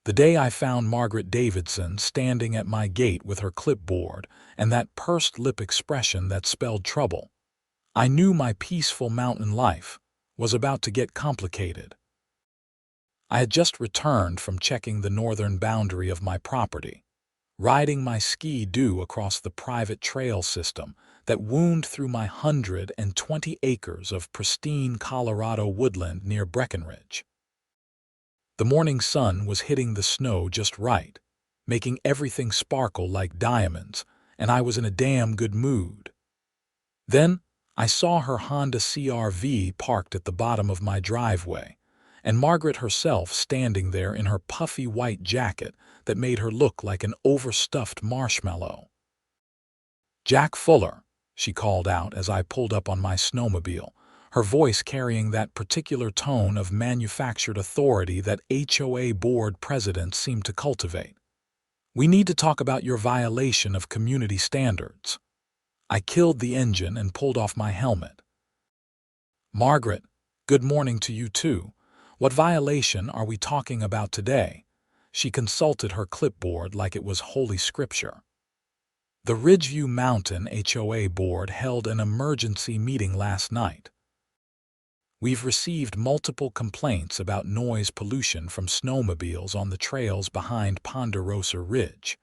The day I found Margaret Davidson standing at my gate with her clipboard and that pursed lip expression that spelled trouble, I knew my peaceful mountain life was about to get complicated. I had just returned from checking the northern boundary of my property, riding my ski-doo across the private trail system that wound through my 120 acres of pristine Colorado woodland near Breckenridge. The morning sun was hitting the snow just right, making everything sparkle like diamonds, and I was in a damn good mood. Then I saw her Honda CR-V parked at the bottom of my driveway, and Margaret herself standing there in her puffy white jacket that made her look like an overstuffed marshmallow. "Jack Fuller," she called out as I pulled up on my snowmobile, her voice carrying that particular tone of manufactured authority that HOA board presidents seem to cultivate. "We need to talk about your violation of community standards." I killed the engine and pulled off my helmet. "Margaret, good morning to you too. What violation are we talking about today?" She consulted her clipboard like it was holy scripture. "The Ridgeview Mountain HOA board held an emergency meeting last night. We've received multiple complaints about noise pollution from snowmobiles on the trails behind Ponderosa Ridge.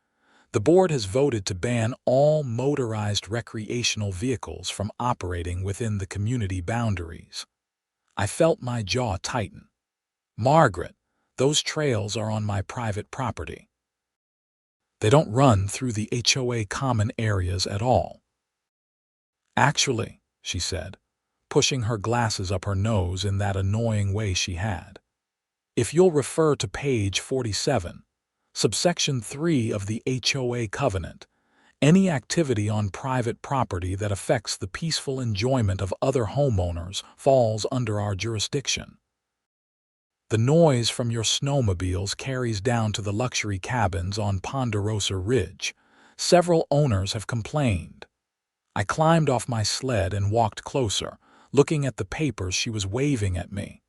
The board has voted to ban all motorized recreational vehicles from operating within the community boundaries." I felt my jaw tighten. "Margaret, those trails are on my private property. They don't run through the HOA common areas at all." "Actually," she said, pushing her glasses up her nose in that annoying way she had, "if you'll refer to page 47, subsection 3 of the HOA covenant, any activity on private property that affects the peaceful enjoyment of other homeowners falls under our jurisdiction. The noise from your snowmobiles carries down to the luxury cabins on Ponderosa Ridge. Several owners have complained." I climbed off my sled and walked closer, looking at the papers she was waving at me.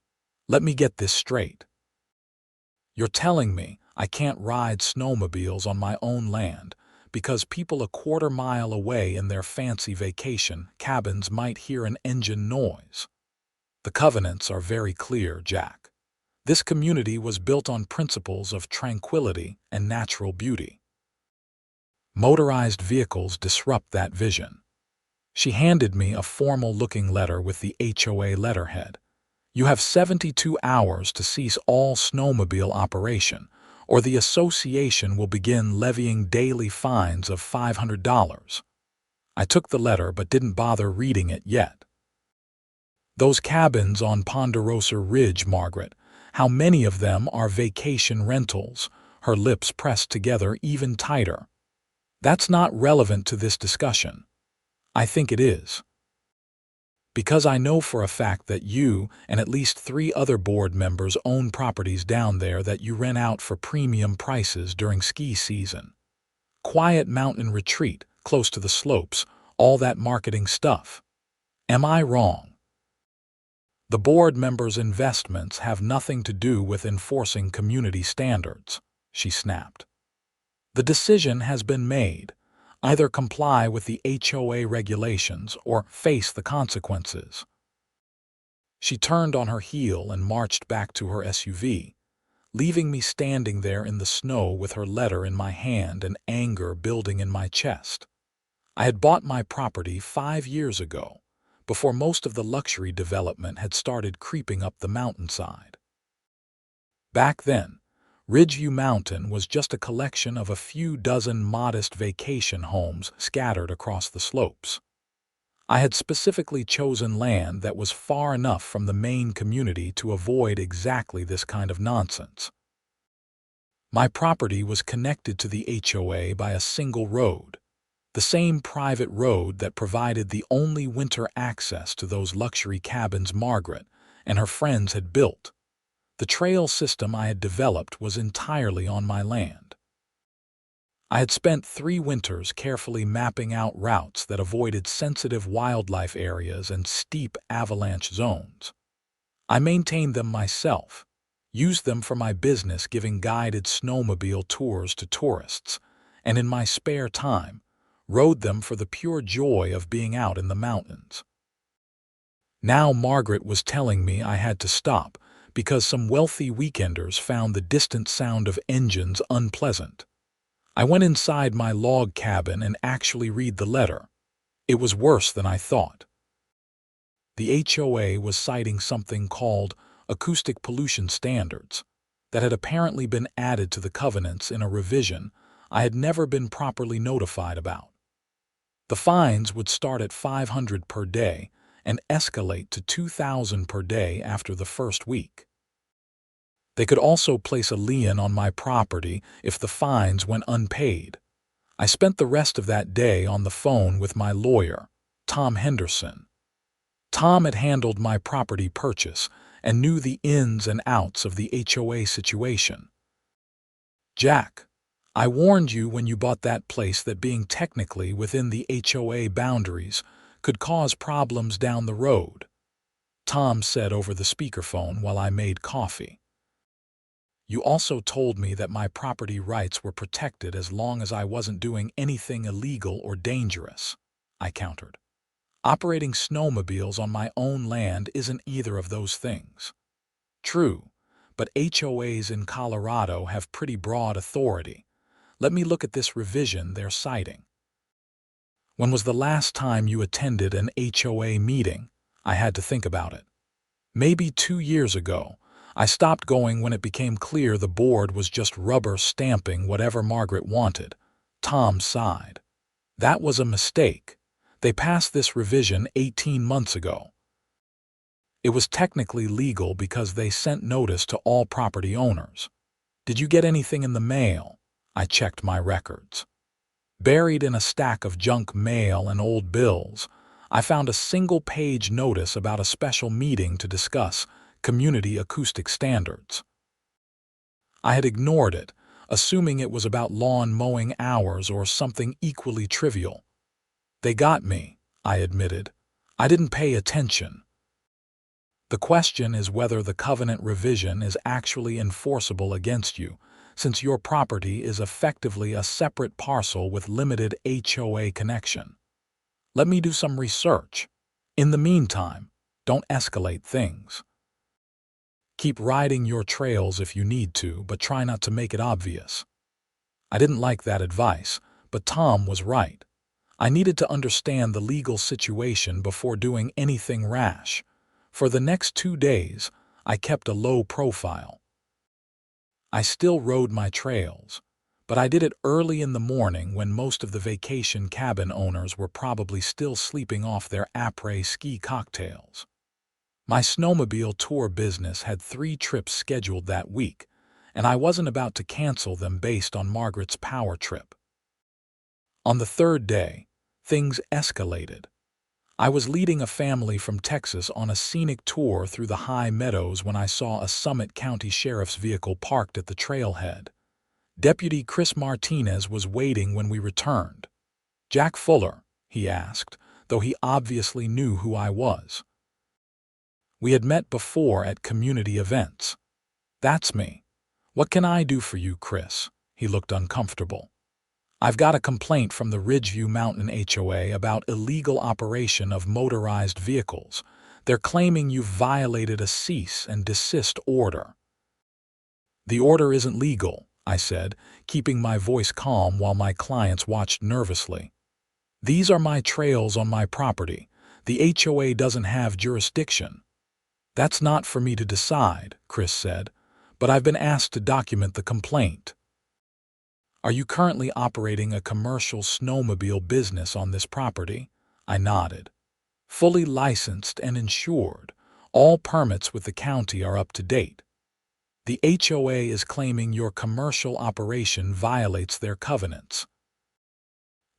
"Let me get this straight. You're telling me I can't ride snowmobiles on my own land because people a quarter-mile away in their fancy vacation cabins might hear an engine noise? The covenants are very clear, Jack. This community was built on principles of tranquility and natural beauty. Motorized vehicles disrupt that vision." She handed me a formal-looking letter with the HOA letterhead. "You have 72 hours to cease all snowmobile operation, or the association will begin levying daily fines of $500. I took the letter but didn't bother reading it yet. "Those cabins on Ponderosa Ridge, Margaret, how many of them are vacation rentals?" Her lips pressed together even tighter. "That's not relevant to this discussion." "I think it is. Because I know for a fact that you and at least 3 other board members own properties down there that you rent out for premium prices during ski season. Quiet mountain retreat, close to the slopes, all that marketing stuff. Am I wrong?" "The board members' investments have nothing to do with enforcing community standards," she snapped. "The decision has been made. Either comply with the HOA regulations or face the consequences." She turned on her heel and marched back to her SUV, leaving me standing there in the snow with her letter in my hand and anger building in my chest. I had bought my property 5 years ago, before most of the luxury development had started creeping up the mountainside. Back then, Ridgeview Mountain was just a collection of a few dozen modest vacation homes scattered across the slopes. I had specifically chosen land that was far enough from the main community to avoid exactly this kind of nonsense. My property was connected to the HOA by a single road, the same private road that provided the only winter access to those luxury cabins Margaret and her friends had built. The trail system I had developed was entirely on my land. I had spent 3 winters carefully mapping out routes that avoided sensitive wildlife areas and steep avalanche zones. I maintained them myself, used them for my business giving guided snowmobile tours to tourists, and in my spare time, rode them for the pure joy of being out in the mountains. Now Margaret was telling me I had to stop because some wealthy weekenders found the distant sound of engines unpleasant. I went inside my log cabin and actually read the letter. It was worse than I thought. The HOA was citing something called acoustic pollution standards that had apparently been added to the covenants in a revision I had never been properly notified about. The fines would start at $500 per day and escalate to $2,000 per day after the first week. They could also place a lien on my property if the fines went unpaid. I spent the rest of that day on the phone with my lawyer, Tom Henderson. Tom had handled my property purchase and knew the ins and outs of the HOA situation. "Jack, I warned you when you bought that place that being technically within the HOA boundaries could cause problems down the road," Tom said over the speakerphone while I made coffee. "You also told me that my property rights were protected as long as I wasn't doing anything illegal or dangerous," I countered. "Operating snowmobiles on my own land isn't either of those things." "True, but HOAs in Colorado have pretty broad authority. Let me look at this revision they're citing." "When was the last time you attended an HOA meeting?" I had to think about it. "Maybe 2 years ago. I stopped going when it became clear the board was just rubber stamping whatever Margaret wanted." Tom sighed. "That was a mistake. They passed this revision 18 months ago. It was technically legal because they sent notice to all property owners. Did you get anything in the mail?" I checked my records. Buried in a stack of junk mail and old bills, I found a single-page notice about a special meeting to discuss community acoustic standards. I had ignored it, assuming it was about lawn mowing hours or something equally trivial. "They got me," I admitted. "I didn't pay attention." "The question is whether the covenant revision is actually enforceable against you, since your property is effectively a separate parcel with limited HOA connection. Let me do some research. In the meantime, don't escalate things. Keep riding your trails if you need to, but try not to make it obvious." I didn't like that advice, but Tom was right. I needed to understand the legal situation before doing anything rash. For the next 2 days, I kept a low profile. I still rode my trails, but I did it early in the morning when most of the vacation cabin owners were probably still sleeping off their après-ski cocktails. My snowmobile tour business had 3 trips scheduled that week, and I wasn't about to cancel them based on Margaret's power trip. On the 3rd day, things escalated. I was leading a family from Texas on a scenic tour through the high meadows when I saw a Summit County Sheriff's vehicle parked at the trailhead. Deputy Chris Martinez was waiting when we returned. "Jack Fuller?" he asked, though he obviously knew who I was. We had met before at community events. "That's me. What can I do for you, Chris?" He looked uncomfortable. "I've got a complaint from the Ridgeview Mountain HOA about illegal operation of motorized vehicles. They're claiming you've violated a cease and desist order." "The order isn't legal," I said, keeping my voice calm while my clients watched nervously. "These are my trails on my property. The HOA doesn't have jurisdiction." "That's not for me to decide," Chris said, "but I've been asked to document the complaint." "Are you currently operating a commercial snowmobile business on this property?" I nodded. "Fully licensed and insured. All permits with the county are up to date. The HOA is claiming your commercial operation violates their covenants.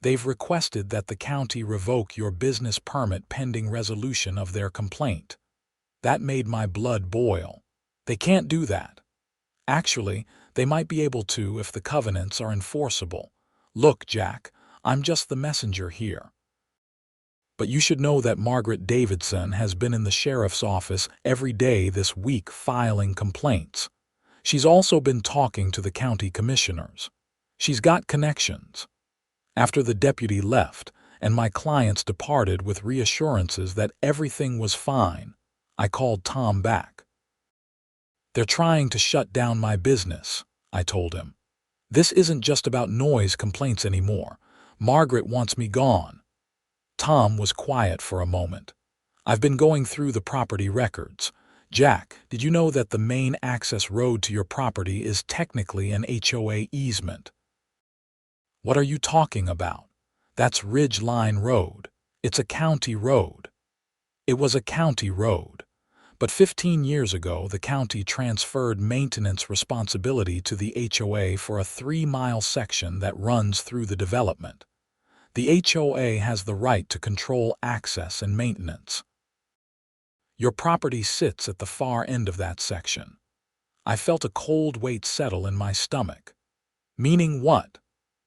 They've requested that the county revoke your business permit pending resolution of their complaint." That made my blood boil. "They can't do that." "Actually, they might be able to if the covenants are enforceable. Look, Jack, I'm just the messenger here. But you should know that Margaret Davidson has been in the sheriff's office every day this week filing complaints. She's also been talking to the county commissioners. She's got connections. After the deputy left and my clients departed with reassurances that everything was fine, I called Tom back. "They're trying to shut down my business," I told him. "This isn't just about noise complaints anymore. Margaret wants me gone." Tom was quiet for a moment. "I've been going through the property records. Jack, did you know that the main access road to your property is technically an HOA easement?" "What are you talking about? That's Ridge Line Road. It's a county road." It was a county road. But 15 years ago, the county transferred maintenance responsibility to the HOA for a 3-mile section that runs through the development. The HOA has the right to control access and maintenance. Your property sits at the far end of that section. I felt a cold weight settle in my stomach. Meaning what?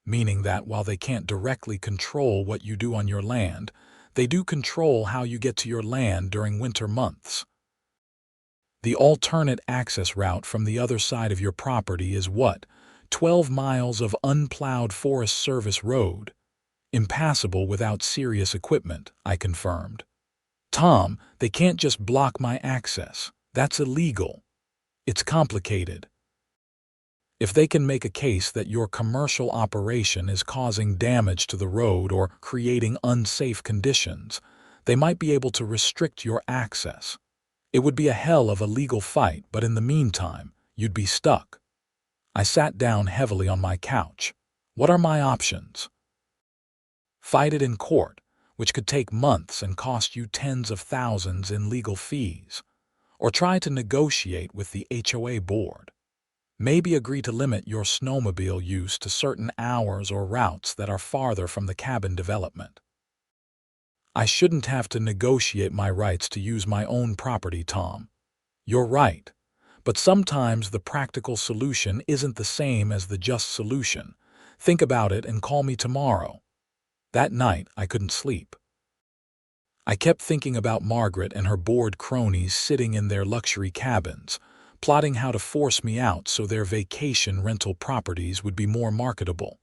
Meaning that while they can't directly control what you do on your land, they do control how you get to your land during winter months. The alternate access route from the other side of your property is what? 12 miles of unplowed Forest Service road. Impassable without serious equipment, I confirmed. "Tom, they can't just block my access. That's illegal. It's complicated. If they can make a case that your commercial operation is causing damage to the road or creating unsafe conditions, they might be able to restrict your access. It would be a hell of a legal fight, but in the meantime, you'd be stuck." I sat down heavily on my couch. What are my options? Fight it in court, which could take months and cost you tens of thousands in legal fees. Or try to negotiate with the HOA board. Maybe agree to limit your snowmobile use to certain hours or routes that are farther from the cabin development. I shouldn't have to negotiate my rights to use my own property, Tom. You're right. But sometimes the practical solution isn't the same as the just solution. Think about it and call me tomorrow. That night, I couldn't sleep. I kept thinking about Margaret and her bored cronies sitting in their luxury cabins, plotting how to force me out so their vacation rental properties would be more marketable.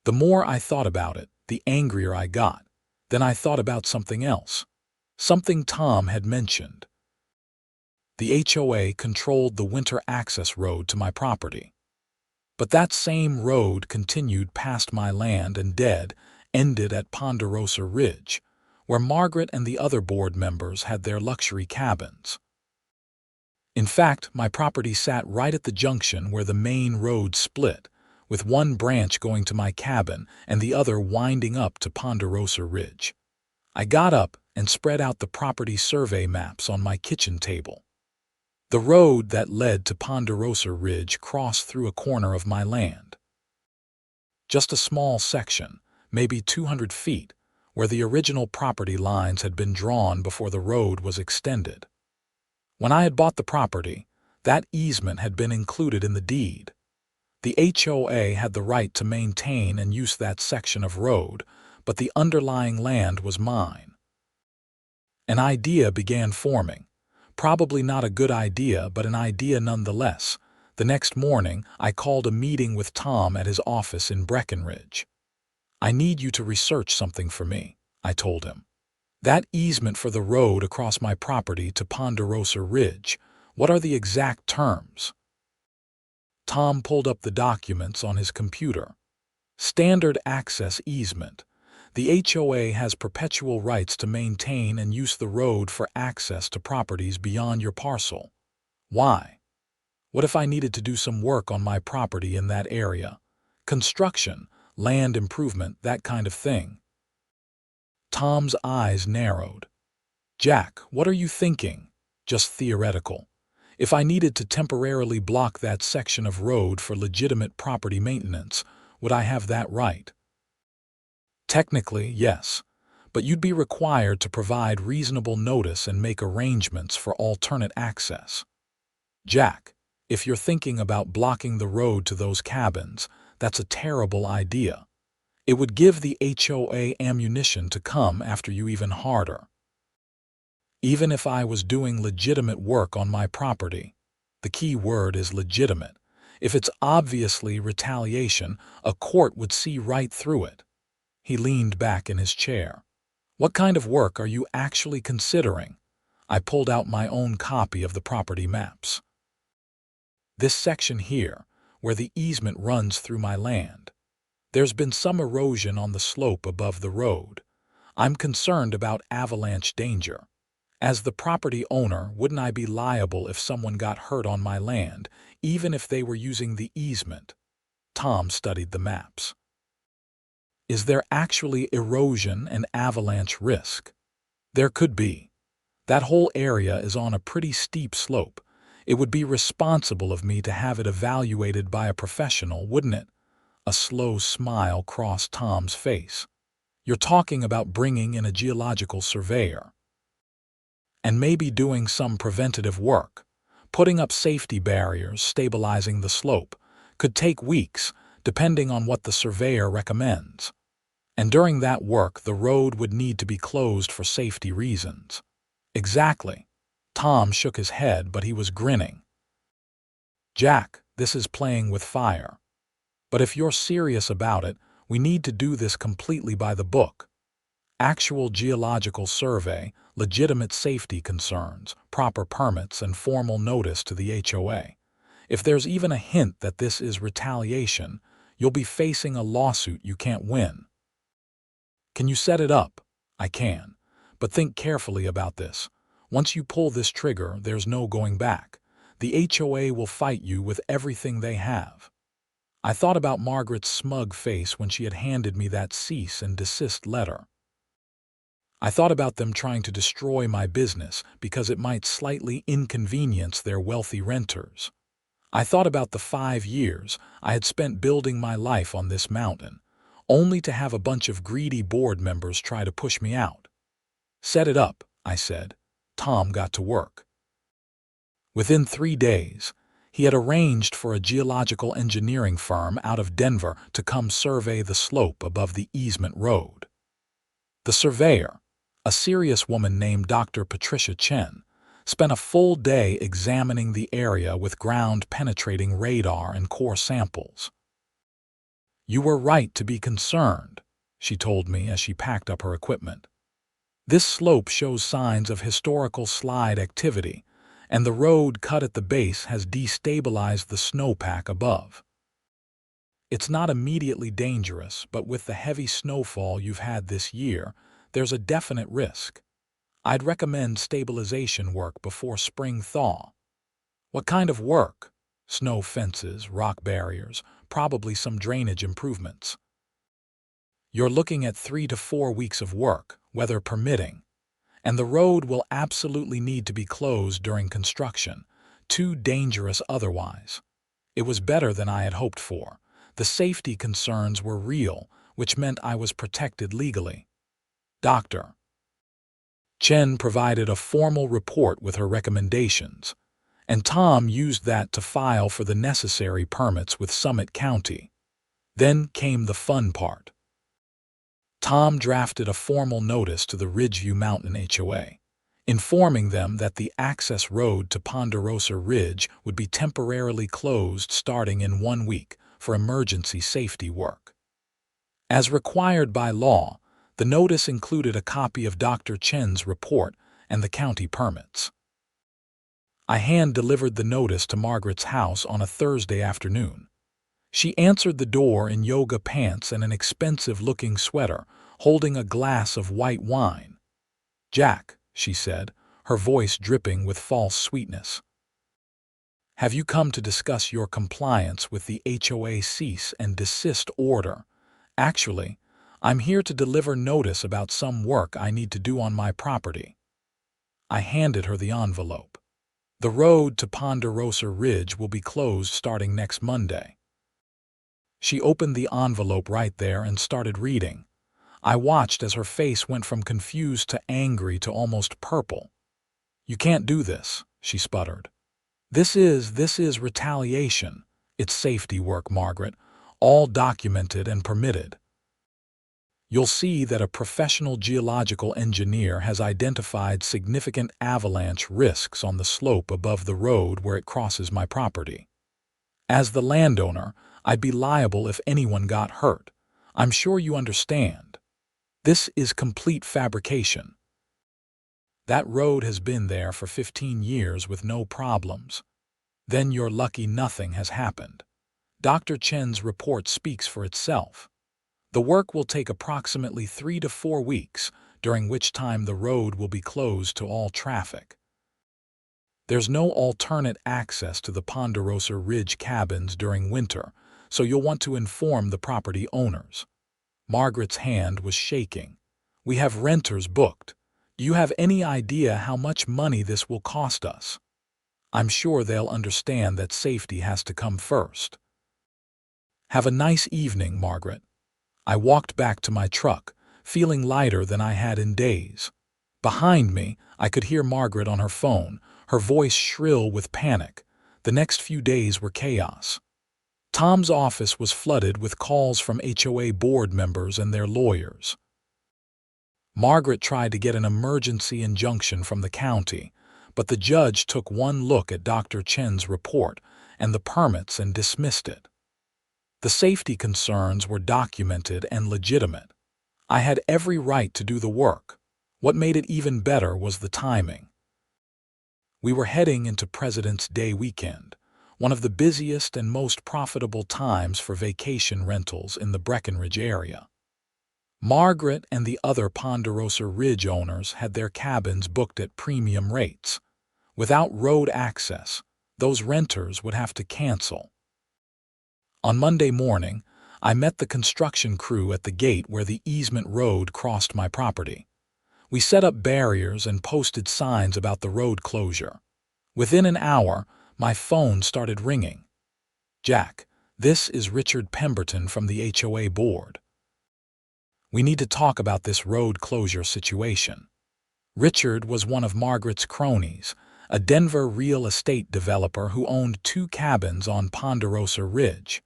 The more I thought about it, the angrier I got. Then I thought about something else. Something Tom had mentioned. The HOA controlled the winter access road to my property. But that same road continued past my land and ended at Ponderosa Ridge, where Margaret and the other board members had their luxury cabins. In fact, my property sat right at the junction where the main road split, with one branch going to my cabin and the other winding up to Ponderosa Ridge. I got up and spread out the property survey maps on my kitchen table. The road that led to Ponderosa Ridge crossed through a corner of my land. Just a small section, maybe 200 feet, where the original property lines had been drawn before the road was extended. When I had bought the property, that easement had been included in the deed. The HOA had the right to maintain and use that section of road, but the underlying land was mine. An idea began forming. Probably not a good idea, but an idea nonetheless. The next morning, I called a meeting with Tom at his office in Breckenridge. "I need you to research something for me," I told him. "That easement for the road across my property to Ponderosa Ridge, what are the exact terms?" Tom pulled up the documents on his computer. "Standard access easement. The HOA has perpetual rights to maintain and use the road for access to properties beyond your parcel." Why? What if I needed to do some work on my property in that area? Construction, land improvement, that kind of thing. Tom's eyes narrowed. "Jack, what are you thinking? Just theoretical. If I needed to temporarily block that section of road for legitimate property maintenance, would I have that right?" "Technically, yes, but you'd be required to provide reasonable notice and make arrangements for alternate access." "Jack, if you're thinking about blocking the road to those cabins, that's a terrible idea. It would give the HOA ammunition to come after you even harder." Even if I was doing legitimate work on my property, The key word is legitimate. If it's obviously retaliation, a court would see right through it. He leaned back in his chair. What kind of work are you actually considering? I pulled out my own copy of the property maps. This section here, where the easement runs through my land. There's been some erosion on the slope above the road. I'm concerned about avalanche danger. As the property owner, wouldn't I be liable if someone got hurt on my land, even if they were using the easement? Tom studied the maps. Is there actually erosion and avalanche risk? There could be. That whole area is on a pretty steep slope. It would be responsible of me to have it evaluated by a professional, wouldn't it? A slow smile crossed Tom's face. You're talking about bringing in a geological surveyor. And maybe doing some preventative work. Putting up safety barriers, stabilizing the slope. Could take weeks, depending on what the surveyor recommends. And during that work, the road would need to be closed for safety reasons. Exactly. Tom shook his head, but he was grinning. Jack, this is playing with fire. But if you're serious about it, we need to do this completely by the book. Actual geological survey, legitimate safety concerns, proper permits, and formal notice to the HOA. If there's even a hint that this is retaliation, you'll be facing a lawsuit you can't win. Can you set it up? I can. But think carefully about this. Once you pull this trigger, there's no going back. The HOA will fight you with everything they have. I thought about Margaret's smug face when she had handed me that cease and desist letter. I thought about them trying to destroy my business because it might slightly inconvenience their wealthy renters. I thought about the 5 years I had spent building my life on this mountain, only to have a bunch of greedy board members try to push me out. Set it up, I said. Tom got to work. Within 3 days, he had arranged for a geological engineering firm out of Denver to come survey the slope above the easement road. The surveyor, a serious woman named Dr. Patricia Chen, spent a full day examining the area with ground-penetrating radar and core samples. You were right to be concerned, she told me as she packed up her equipment. This slope shows signs of historical slide activity, and the road cut at the base has destabilized the snowpack above. It's not immediately dangerous, but with the heavy snowfall you've had this year, there's a definite risk. I'd recommend stabilization work before spring thaw. What kind of work? Snow fences, rock barriers, probably some drainage improvements. You're looking at 3 to 4 weeks of work, weather permitting. And the road will absolutely need to be closed during construction. Too dangerous otherwise. It was better than I had hoped for. The safety concerns were real, which meant I was protected legally. Dr. Chen provided a formal report with her recommendations, and Tom used that to file for the necessary permits with Summit County. Then came the fun part. Tom drafted a formal notice to the Ridgeview Mountain HOA, informing them that the access road to Ponderosa Ridge would be temporarily closed starting in 1 week for emergency safety work. As required by law, the notice included a copy of Dr. Chen's report and the county permits. I hand-delivered the notice to Margaret's house on a Thursday afternoon. She answered the door in yoga pants and an expensive-looking sweater, holding a glass of white wine. "Jack," she said, her voice dripping with false sweetness. "Have you come to discuss your compliance with the HOA cease and desist order? Actually, I'm here to deliver notice about some work I need to do on my property." I handed her the envelope. The road to Ponderosa Ridge will be closed starting next Monday. She opened the envelope right there and started reading. I watched as her face went from confused to angry to almost purple. "You can't do this," she sputtered. This is retaliation. It's safety work, Margaret, all documented and permitted." You'll see that a professional geological engineer has identified significant avalanche risks on the slope above the road where it crosses my property. As the landowner, I'd be liable if anyone got hurt. I'm sure you understand. This is complete fabrication. That road has been there for 15 years with no problems. Then you're lucky nothing has happened. Dr. Chen's report speaks for itself. The work will take approximately 3 to 4 weeks, during which time the road will be closed to all traffic. There's no alternate access to the Ponderosa Ridge cabins during winter, so you'll want to inform the property owners. Margaret's hand was shaking. We have renters booked. Do you have any idea how much money this will cost us? I'm sure they'll understand that safety has to come first. Have a nice evening, Margaret. I walked back to my truck, feeling lighter than I had in days. Behind me, I could hear Margaret on her phone, her voice shrill with panic. The next few days were chaos. Tom's office was flooded with calls from HOA board members and their lawyers. Margaret tried to get an emergency injunction from the county, but the judge took one look at Dr. Chen's report and the permits and dismissed it. The safety concerns were documented and legitimate. I had every right to do the work. What made it even better was the timing. We were heading into President's Day weekend, one of the busiest and most profitable times for vacation rentals in the Breckenridge area. Margaret and the other Ponderosa Ridge owners had their cabins booked at premium rates. Without road access, those renters would have to cancel. On Monday morning, I met the construction crew at the gate where the easement road crossed my property. We set up barriers and posted signs about the road closure. Within an hour, my phone started ringing. "Jack, this is Richard Pemberton from the HOA board. We need to talk about this road closure situation." Richard was one of Margaret's cronies, a Denver real estate developer who owned 2 cabins on Ponderosa Ridge.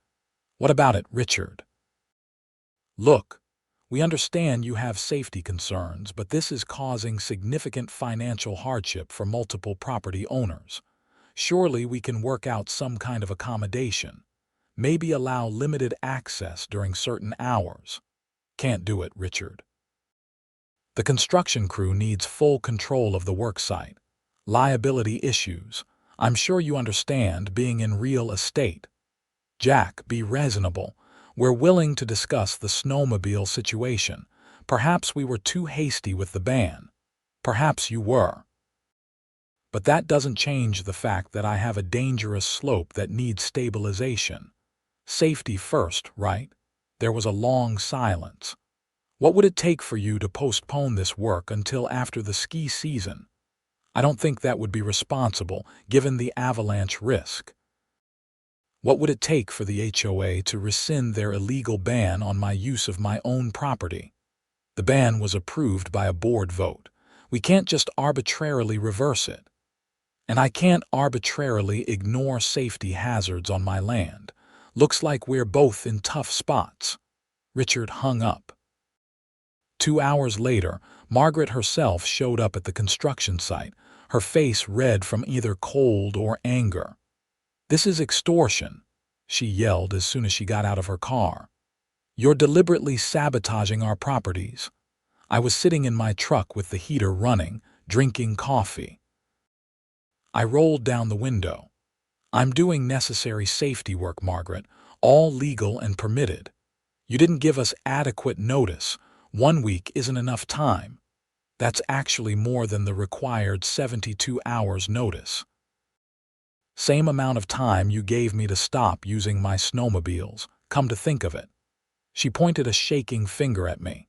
"What about it, Richard?" "Look, we understand you have safety concerns, but this is causing significant financial hardship for multiple property owners. Surely we can work out some kind of accommodation. Maybe allow limited access during certain hours." "Can't do it, Richard. The construction crew needs full control of the work site. Liability issues. I'm sure you understand being in real estate." "Jack, be reasonable. We're willing to discuss the snowmobile situation. Perhaps we were too hasty with the ban. Perhaps you were. But that doesn't change the fact that I have a dangerous slope that needs stabilization. Safety first, right?" There was a long silence. "What would it take for you to postpone this work until after the ski season?" "I don't think that would be responsible, given the avalanche risk." "What would it take for the HOA to rescind their illegal ban on my use of my own property?" "The ban was approved by a board vote. We can't just arbitrarily reverse it. And I can't arbitrarily ignore safety hazards on my land. Looks like we're both in tough spots." Richard hung up. 2 hours later, Margaret herself showed up at the construction site, her face red from either cold or anger. "This is extortion," she yelled as soon as she got out of her car. "You're deliberately sabotaging our properties." I was sitting in my truck with the heater running, drinking coffee. I rolled down the window. "I'm doing necessary safety work, Margaret, all legal and permitted. You didn't give us adequate notice. 1 week isn't enough time. That's actually more than the required 72 hours notice. Same amount of time you gave me to stop using my snowmobiles, come to think of it." She pointed a shaking finger at me.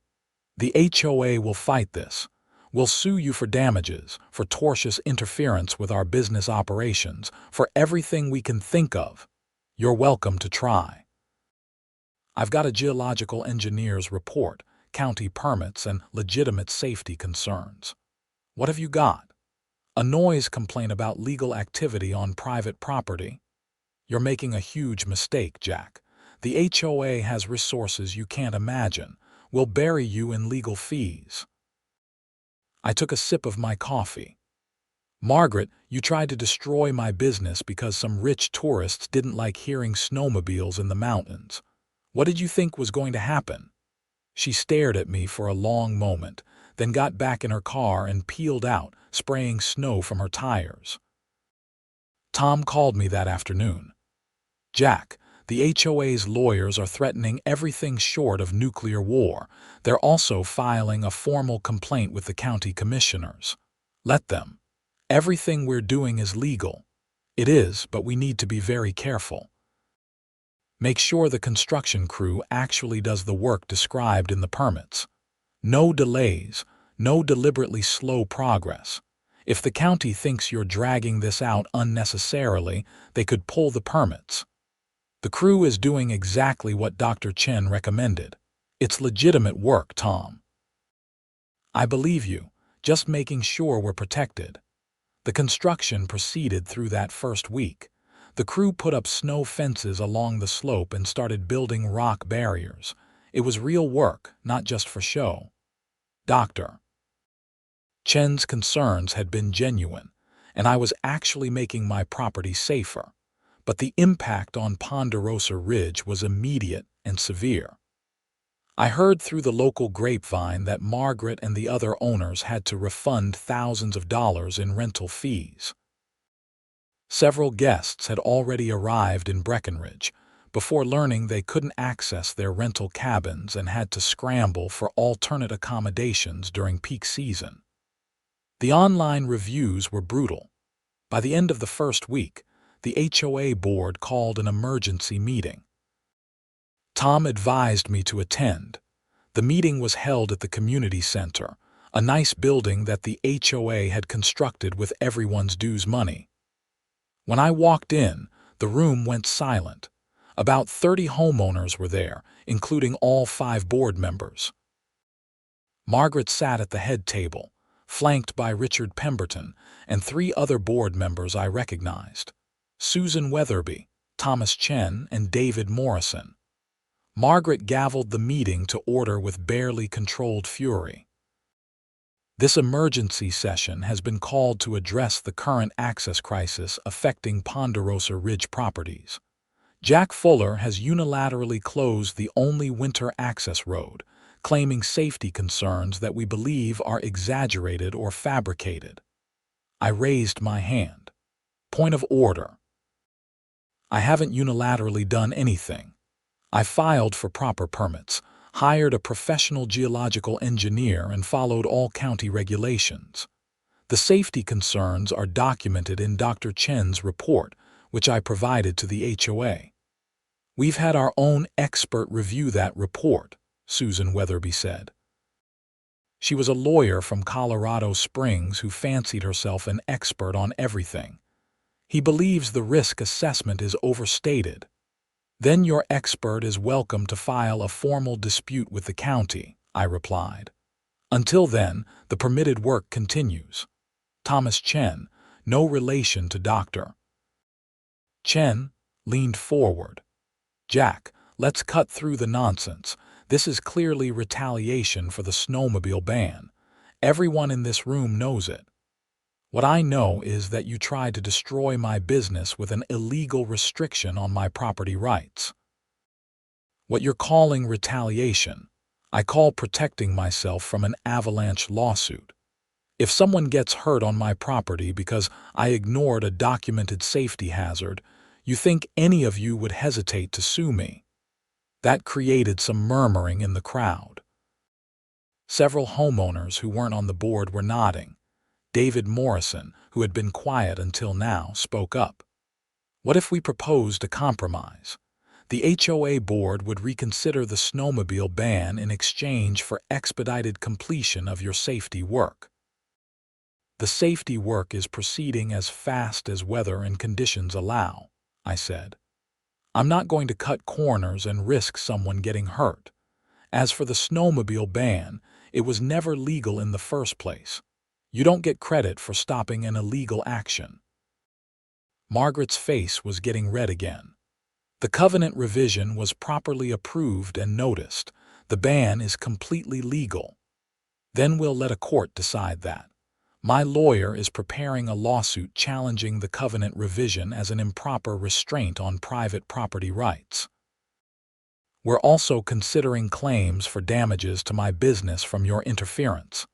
"The HOA will fight this. We'll sue you for damages, for tortious interference with our business operations, for everything we can think of. You're welcome to try. I've got a geological engineer's report, county permits, and legitimate safety concerns." "What have you got?" "A noise complaint about legal activity on private property." "You're making a huge mistake, Jack. The HOA has resources you can't imagine. We'll bury you in legal fees." I took a sip of my coffee. "Margaret, you tried to destroy my business because some rich tourists didn't like hearing snowmobiles in the mountains. What did you think was going to happen?" She stared at me for a long moment, then got back in her car and peeled out, spraying snow from her tires. Tom called me that afternoon. "Jack, the HOA's lawyers are threatening everything short of nuclear war. They're also filing a formal complaint with the county commissioners." "Let them. Everything we're doing is legal." "It is, but we need to be very careful. Make sure the construction crew actually does the work described in the permits. No delays, no deliberately slow progress. If the county thinks you're dragging this out unnecessarily, they could pull the permits." "The crew is doing exactly what Dr. Chen recommended. It's legitimate work, Tom." "I believe you, just making sure we're protected." The construction proceeded through that first week. The crew put up snow fences along the slope and started building rock barriers. It was real work, not just for show. Dr. Chen's concerns had been genuine, and I was actually making my property safer. But the impact on Ponderosa Ridge was immediate and severe. I heard through the local grapevine that Margaret and the other owners had to refund thousands of dollars in rental fees. Several guests had already arrived in Breckenridge before learning they couldn't access their rental cabins and had to scramble for alternate accommodations during peak season. The online reviews were brutal. By the end of the first week, the HOA board called an emergency meeting. Tom advised me to attend. The meeting was held at the community center, a nice building that the HOA had constructed with everyone's dues money. When I walked in, the room went silent. About 30 homeowners were there, including all 5 board members. Margaret sat at the head table, flanked by Richard Pemberton and 3 other board members I recognized: Susan Weatherby, Thomas Chen, and David Morrison. Margaret gavelled the meeting to order with barely controlled fury. "This emergency session has been called to address the current access crisis affecting Ponderosa Ridge properties. Jack Fuller has unilaterally closed the only winter access road, claiming safety concerns that we believe are exaggerated or fabricated." I raised my hand. "Point of order. I haven't unilaterally done anything. I filed for proper permits, hired a professional geological engineer, and followed all county regulations. The safety concerns are documented in Dr. Chen's report, which I provided to the HOA." "We've had our own expert review that report," Susan Weatherby said. She was a lawyer from Colorado Springs who fancied herself an expert on everything. "He believes the risk assessment is overstated." "Then your expert is welcome to file a formal dispute with the county," I replied. "Until then, the permitted work continues." Thomas Chen, no relation to Dr. Chen, leaned forward. "Jack, let's cut through the nonsense. This is clearly retaliation for the snowmobile ban. Everyone in this room knows it. What I know is that you tried to destroy my business with an illegal restriction on my property rights. What you're calling retaliation, I call protecting myself from an avalanche lawsuit. If someone gets hurt on my property because I ignored a documented safety hazard, you think any of you would hesitate to sue me?" That created some murmuring in the crowd. Several homeowners who weren't on the board were nodding. David Morrison, who had been quiet until now, spoke up. "What if we proposed a compromise? The HOA board would reconsider the snowmobile ban in exchange for expedited completion of your safety work." "The safety work is proceeding as fast as weather and conditions allow," I said. "I'm not going to cut corners and risk someone getting hurt. As for the snowmobile ban, it was never legal in the first place. You don't get credit for stopping an illegal action." Margaret's face was getting red again. The covenant revision was properly approved and noticed. The ban is completely legal. Then we'll let a court decide that. My lawyer is preparing a lawsuit challenging the covenant revision as an improper restraint on private property rights. We're also considering claims for damages to my business from your interference.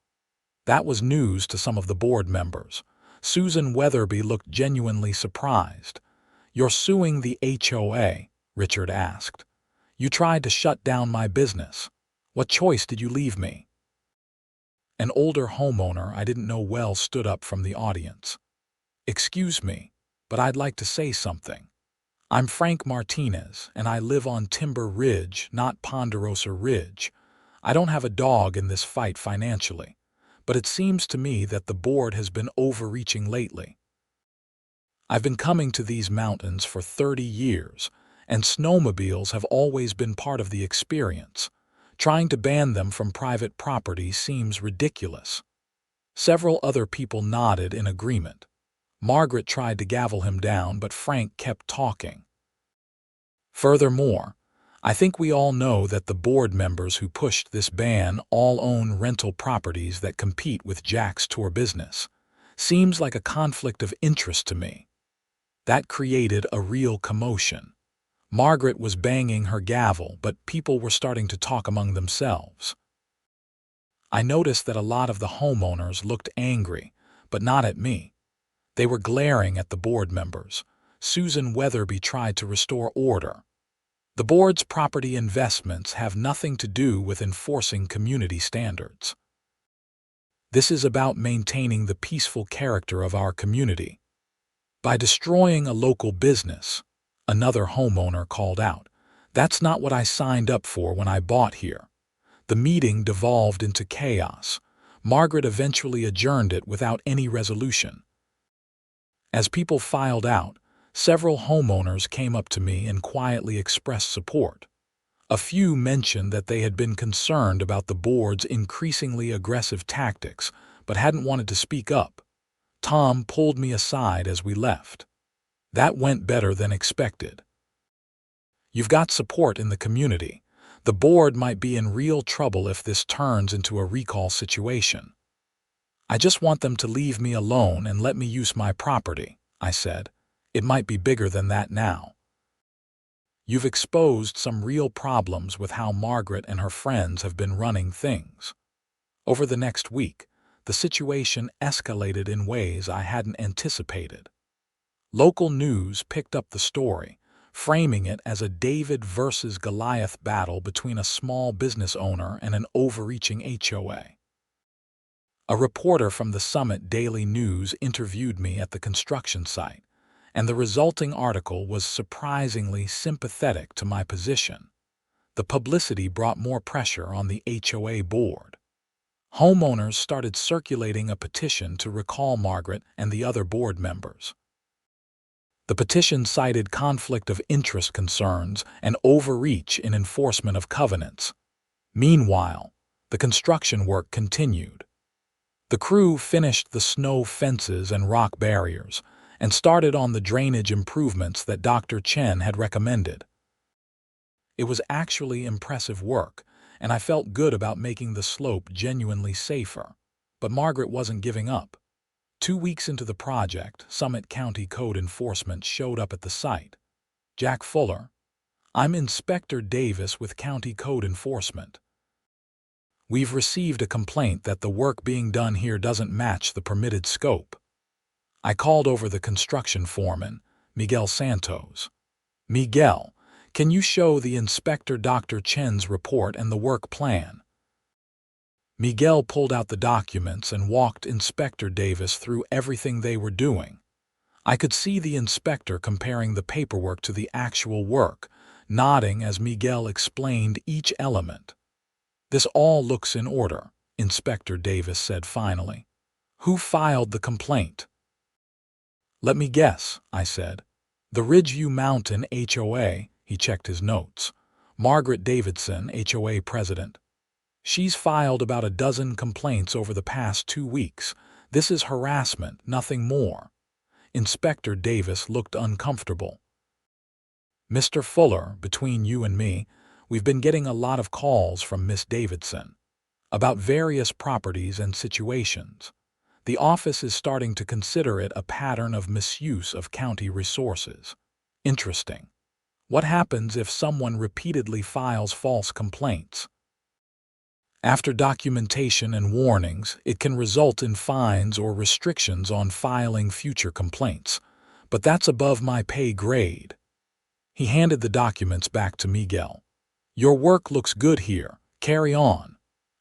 That was news to some of the board members. Susan Weatherby looked genuinely surprised. "You're suing the HOA?" Richard asked. "You tried to shut down my business. What choice did you leave me?" An older homeowner I didn't know well stood up from the audience. "Excuse me, but I'd like to say something. I'm Frank Martinez, and I live on Timber Ridge, not Ponderosa Ridge. I don't have a dog in this fight financially, but it seems to me that the board has been overreaching lately. I've been coming to these mountains for 30 years, and snowmobiles have always been part of the experience. Trying to ban them from private property seems ridiculous." Several other people nodded in agreement. Margaret tried to gavel him down, but Frank kept talking. "Furthermore, I think we all know that the board members who pushed this ban all own rental properties that compete with Jack's tour business. Seems like a conflict of interest to me." That created a real commotion. Margaret was banging her gavel, but people were starting to talk among themselves. I noticed that a lot of the homeowners looked angry, but not at me. They were glaring at the board members. Susan Weatherby tried to restore order. "The board's property investments have nothing to do with enforcing community standards. This is about maintaining the peaceful character of our community. By destroying a local business," another homeowner called out, "that's not what I signed up for when I bought here." The meeting devolved into chaos. Margaret eventually adjourned it without any resolution. As people filed out, several homeowners came up to me and quietly expressed support. A few mentioned that they had been concerned about the board's increasingly aggressive tactics, but hadn't wanted to speak up. Tom pulled me aside as we left. "That went better than expected. You've got support in the community. The board might be in real trouble if this turns into a recall situation. I just want them to leave me alone and let me use my property," I said. "It might be bigger than that now." You've exposed some real problems with how Margaret and her friends have been running things. Over the next week, the situation escalated in ways I hadn't anticipated. Local news picked up the story, framing it as a David versus Goliath battle between a small business owner and an overreaching HOA. A reporter from the Summit Daily News interviewed me at the construction site, and the resulting article was surprisingly sympathetic to my position. The publicity brought more pressure on the HOA board. Homeowners started circulating a petition to recall Margaret and the other board members. The petition cited conflict of interest concerns and overreach in enforcement of covenants. Meanwhile, the construction work continued. The crew finished the snow fences and rock barriers and started on the drainage improvements that Dr. Chen had recommended. It was actually impressive work, and I felt good about making the slope genuinely safer. But Margaret wasn't giving up. 2 weeks into the project, Summit County Code Enforcement showed up at the site. "Jack Fuller. I'm Inspector Davis with County Code Enforcement. We've received a complaint that the work being done here doesn't match the permitted scope." I called over the construction foreman, Miguel Santos. "Miguel, can you show the inspector Dr. Chen's report and the work plan?" Miguel pulled out the documents and walked Inspector Davis through everything they were doing. I could see the inspector comparing the paperwork to the actual work, nodding as Miguel explained each element. "This all looks in order," Inspector Davis said finally. "Who filed the complaint?" "Let me guess," I said. "The Ridgeview Mountain HOA," he checked his notes. "Margaret Davidson, HOA president. She's filed about a dozen complaints over the past 2 weeks. This is harassment, nothing more." Inspector Davis looked uncomfortable. "Mr. Fuller, between you and me, We've been getting a lot of calls from Miss Davidson about various properties and situations. The office is starting to consider it a pattern of misuse of county resources. Interesting. What happens if someone repeatedly files false complaints? After documentation and warnings, it can result in fines or restrictions on filing future complaints. But that's above my pay grade. He handed the documents back to Miguel. Your work looks good here. Carry on.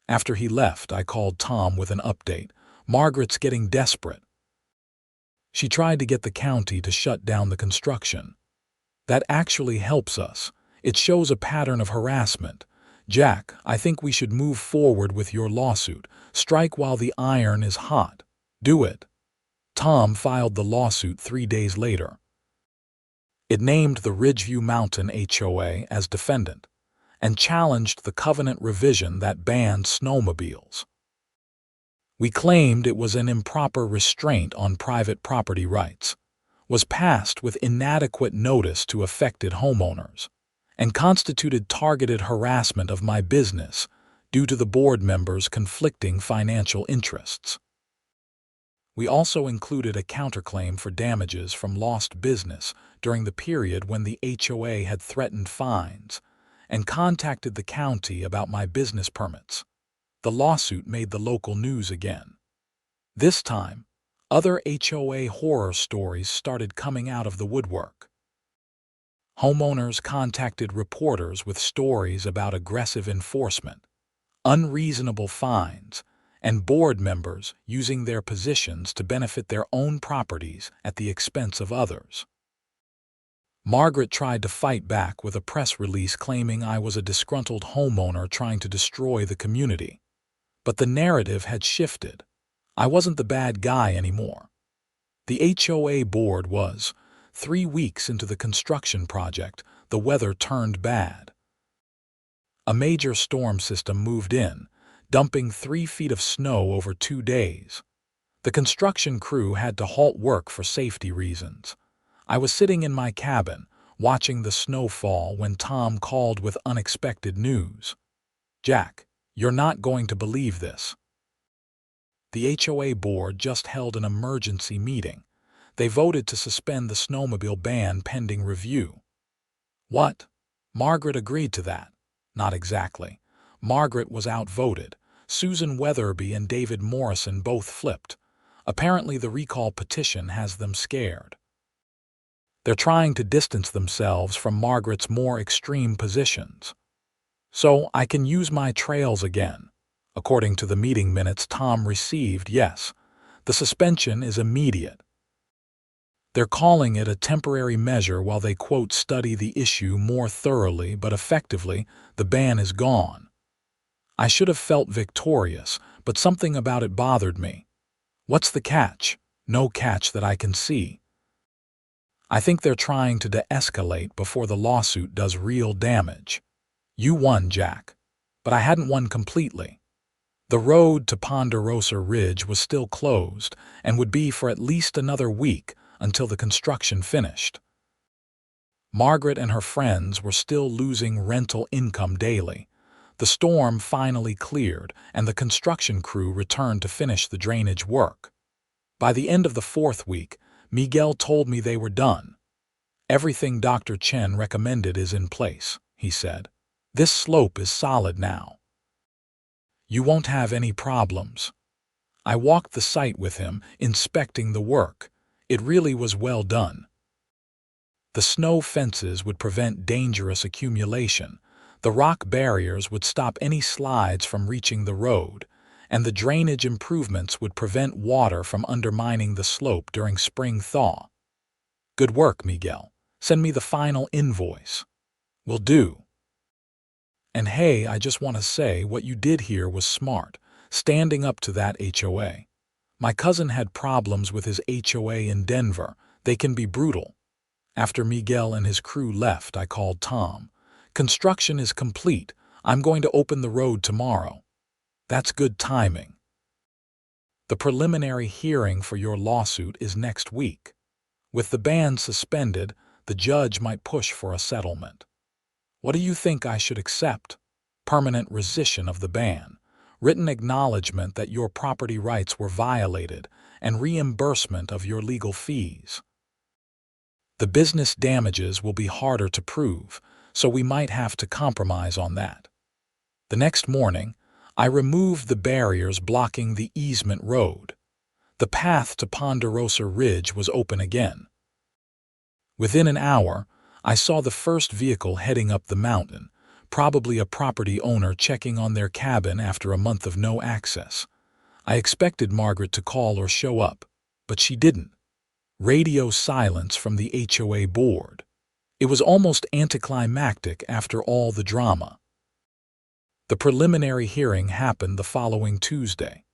After he left, I called Tom with an update. Margaret's getting desperate. She tried to get the county to shut down the construction. That actually helps us. It shows a pattern of harassment. Jack, I think we should move forward with your lawsuit. Strike while the iron is hot. Do it. Tom filed the lawsuit 3 days later. It named the Ridgeview Mountain HOA as defendant and challenged the covenant revision that banned snowmobiles. We claimed it was an improper restraint on private property rights, was passed with inadequate notice to affected homeowners, and constituted targeted harassment of my business due to the board members' conflicting financial interests. We also included a counterclaim for damages from lost business during the period when the HOA had threatened fines, and contacted the county about my business permits. The lawsuit made the local news again. This time, other HOA horror stories started coming out of the woodwork. Homeowners contacted reporters with stories about aggressive enforcement, unreasonable fines, and board members using their positions to benefit their own properties at the expense of others. Margaret tried to fight back with a press release claiming I was a disgruntled homeowner trying to destroy the community. But the narrative had shifted. I wasn't the bad guy anymore. The HOA board was. 3 weeks into the construction project, the weather turned bad. A major storm system moved in, dumping 3 feet of snow over 2 days. The construction crew had to halt work for safety reasons. I was sitting in my cabin, watching the snow fall when Tom called with unexpected news. Jack, you're not going to believe this. The HOA board just held an emergency meeting. They voted to suspend the snowmobile ban pending review. What? Margaret agreed to that. Not exactly. Margaret was outvoted. Susan Weatherby and David Morrison both flipped. Apparently the recall petition has them scared. They're trying to distance themselves from Margaret's more extreme positions. So I can use my trails again. According to the meeting minutes Tom received, yes, the suspension is immediate. They're calling it a temporary measure while they, quote, study the issue more thoroughly, but effectively, the ban is gone. I should have felt victorious, but something about it bothered me. What's the catch? No catch that I can see. I think they're trying to de-escalate before the lawsuit does real damage. You won, Jack. But I hadn't won completely. The road to Ponderosa Ridge was still closed and would be for at least another week until the construction finished. Margaret and her friends were still losing rental income daily. The storm finally cleared and the construction crew returned to finish the drainage work. By the end of the 4th week, Miguel told me they were done. Everything Dr. Chen recommended is in place, he said. This slope is solid now. You won't have any problems. I walked the site with him, inspecting the work. It really was well done. The snow fences would prevent dangerous accumulation. The rock barriers would stop any slides from reaching the road, and the drainage improvements would prevent water from undermining the slope during spring thaw. Good work, Miguel. Send me the final invoice. Will do. And hey, I just want to say what you did here was smart, standing up to that HOA. My cousin had problems with his HOA in Denver. They can be brutal. After Miguel and his crew left, I called Tom. Construction is complete. I'm going to open the road tomorrow. That's good timing. The preliminary hearing for your lawsuit is next week. With the ban suspended, the judge might push for a settlement. What do you think I should accept? Permanent rescission of the ban, written acknowledgement that your property rights were violated, and reimbursement of your legal fees. The business damages will be harder to prove, so we might have to compromise on that. The next morning, I removed the barriers blocking the easement road. The path to Ponderosa Ridge was open again. Within an hour, I saw the first vehicle heading up the mountain, probably a property owner checking on their cabin after a month of no access. I expected Margaret to call or show up, but she didn't. Radio silence from the HOA board. It was almost anticlimactic after all the drama. The preliminary hearing happened the following Tuesday.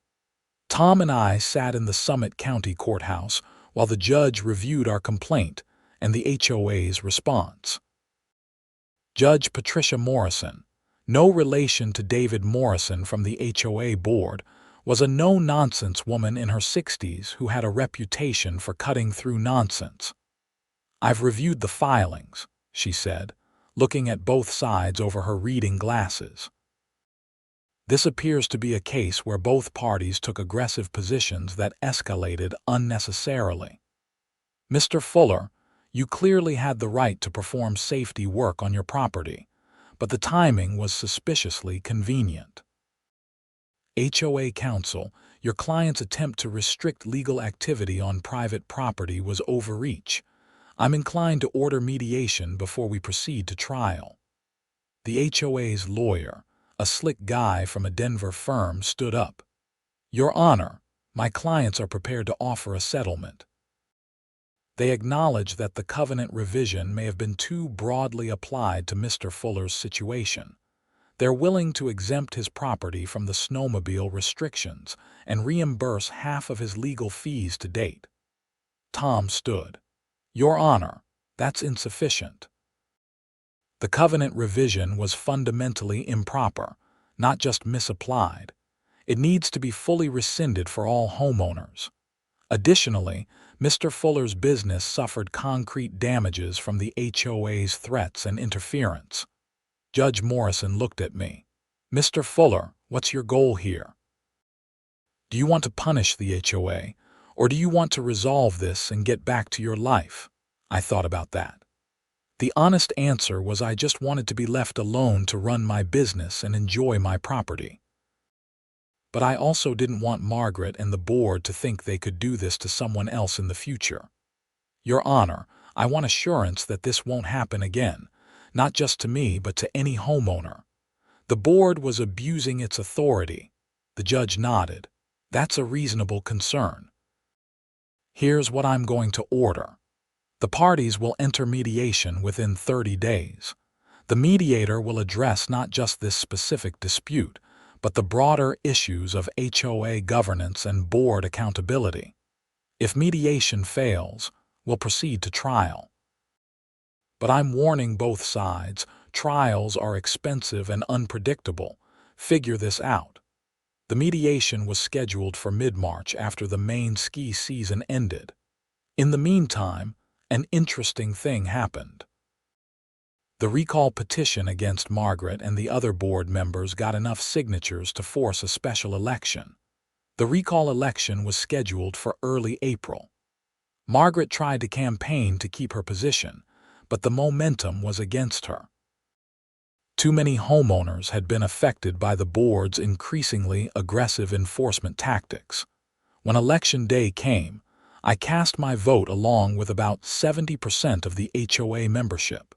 Tom and I sat in the Summit County Courthouse while the judge reviewed our complaint and the HOA's response. Judge Patricia Morrison, no relation to David Morrison from the HOA board, was a no-nonsense woman in her 60s who had a reputation for cutting through nonsense. "I've reviewed the filings," she said, looking at both sides over her reading glasses. "This appears to be a case where both parties took aggressive positions that escalated unnecessarily. Mr. Fuller, you clearly had the right to perform safety work on your property, but the timing was suspiciously convenient. HOA counsel, your client's attempt to restrict legal activity on private property was overreach. I'm inclined to order mediation before we proceed to trial." The HOA's lawyer, a slick guy from a Denver firm, stood up. "Your Honor, my clients are prepared to offer a settlement." They acknowledge that the covenant revision may have been too broadly applied to Mr. Fuller's situation. They're willing to exempt his property from the snowmobile restrictions and reimburse half of his legal fees to date. Tom stood. "Your Honor, that's insufficient. The covenant revision was fundamentally improper, not just misapplied. It needs to be fully rescinded for all homeowners. Additionally, Mr. Fuller's business suffered concrete damages from the HOA's threats and interference." Judge Morrison looked at me. "Mr. Fuller, what's your goal here? Do you want to punish the HOA, or do you want to resolve this and get back to your life?" I thought about that. The honest answer was I just wanted to be left alone to run my business and enjoy my property. But I also didn't want Margaret and the board to think they could do this to someone else in the future. "Your Honor, I want assurance that this won't happen again, not just to me but to any homeowner. The board was abusing its authority." The judge nodded. "That's a reasonable concern. Here's what I'm going to order. The parties will enter mediation within 30 days. The mediator will address not just this specific dispute, but the broader issues of HOA governance and board accountability. If mediation fails, we'll proceed to trial. But I'm warning both sides, trials are expensive and unpredictable. Figure this out." The mediation was scheduled for mid-March after the main ski season ended. In the meantime, an interesting thing happened. The recall petition against Margaret and the other board members got enough signatures to force a special election. The recall election was scheduled for early April. Margaret tried to campaign to keep her position, but the momentum was against her. Too many homeowners had been affected by the board's increasingly aggressive enforcement tactics. When election day came, I cast my vote along with about 70% of the HOA membership.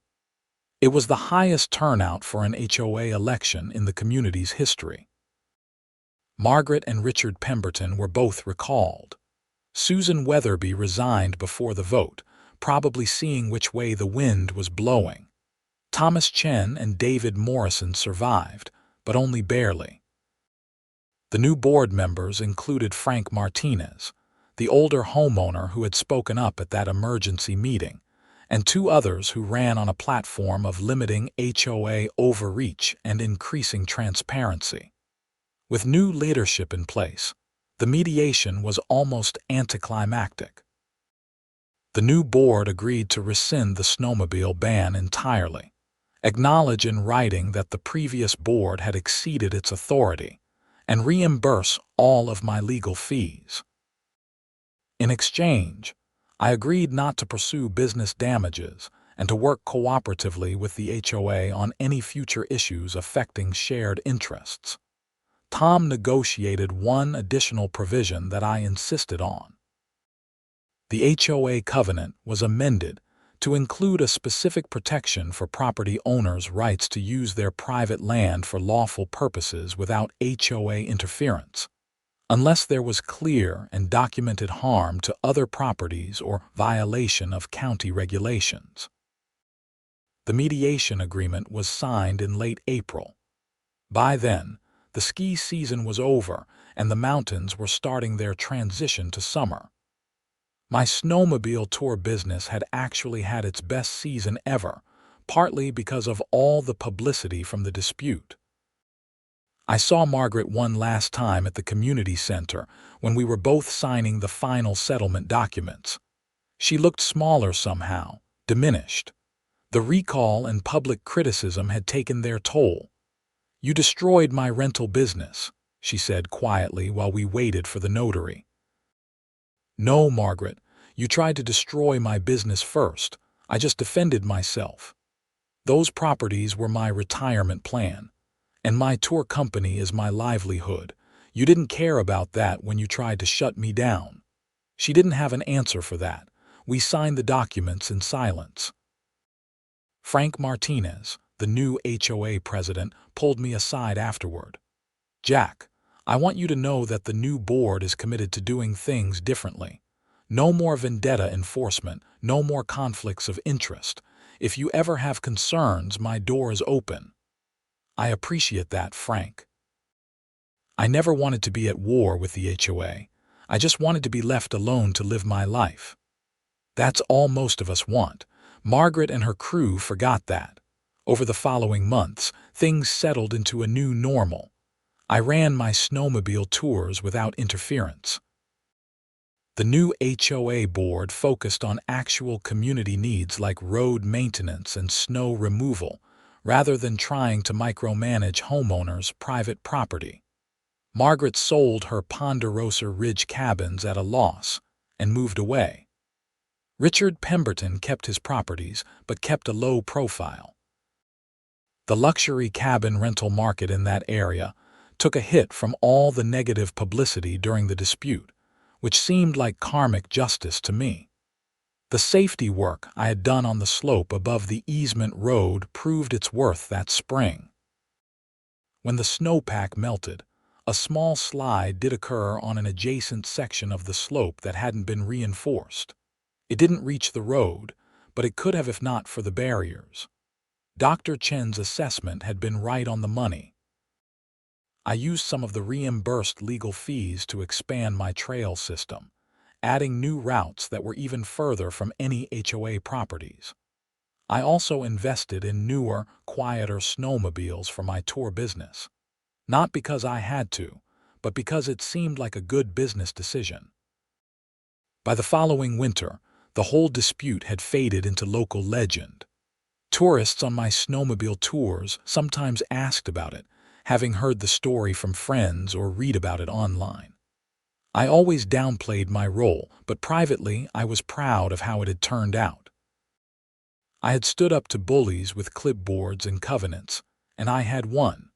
It was the highest turnout for an HOA election in the community's history. Margaret and Richard Pemberton were both recalled. Susan Weatherby resigned before the vote, probably seeing which way the wind was blowing. Thomas Chen and David Morrison survived, but only barely. The new board members included Frank Martinez, the older homeowner who had spoken up at that emergency meeting, and two others who ran on a platform of limiting HOA overreach and increasing transparency. With new leadership in place, the mediation was almost anticlimactic. The new board agreed to rescind the snowmobile ban entirely, acknowledge in writing that the previous board had exceeded its authority, and reimburse all of my legal fees. In exchange, I agreed not to pursue business damages and to work cooperatively with the HOA on any future issues affecting shared interests. Tom negotiated one additional provision that I insisted on. The HOA covenant was amended to include a specific protection for property owners' rights to use their private land for lawful purposes without HOA interference, unless there was clear and documented harm to other properties or violation of county regulations. The mediation agreement was signed in late April. By then, the ski season was over and the mountains were starting their transition to summer. My snowmobile tour business had actually had its best season ever, partly because of all the publicity from the dispute. I saw Margaret one last time at the community center when we were both signing the final settlement documents. She looked smaller somehow, diminished. The recall and public criticism had taken their toll. "You destroyed my rental business," she said quietly while we waited for the notary. "No, Margaret, you tried to destroy my business first. I just defended myself. Those properties were my retirement plan, and my tour company is my livelihood. You didn't care about that when you tried to shut me down." She didn't have an answer for that. We signed the documents in silence. Frank Martinez, the new HOA president, pulled me aside afterward. "Jack, I want you to know that the new board is committed to doing things differently. No more vendetta enforcement, no more conflicts of interest. If you ever have concerns, my door is open." "I appreciate that, Frank." I never wanted to be at war with the HOA. I just wanted to be left alone to live my life. That's all most of us want. Margaret and her crew forgot that. Over the following months, things settled into a new normal. I ran my snowmobile tours without interference. The new HOA board focused on actual community needs like road maintenance and snow removal, rather than trying to micromanage homeowners' private property. Margaret sold her Ponderosa Ridge cabins at a loss and moved away. Richard Pemberton kept his properties, but kept a low profile. The luxury cabin rental market in that area took a hit from all the negative publicity during the dispute, which seemed like karmic justice to me. The safety work I had done on the slope above the easement road proved its worth that spring. When the snowpack melted, a small slide did occur on an adjacent section of the slope that hadn't been reinforced. It didn't reach the road, but it could have if not for the barriers. Dr. Chen's assessment had been right on the money. I used some of the reimbursed legal fees to expand my trail system, adding new routes that were even further from any HOA properties. I also invested in newer, quieter snowmobiles for my tour business. Not because I had to, but because it seemed like a good business decision. By the following winter, the whole dispute had faded into local legend. Tourists on my snowmobile tours sometimes asked about it, having heard the story from friends or read about it online. I always downplayed my role, but privately I was proud of how it had turned out. I had stood up to bullies with clipboards and covenants, and I had won.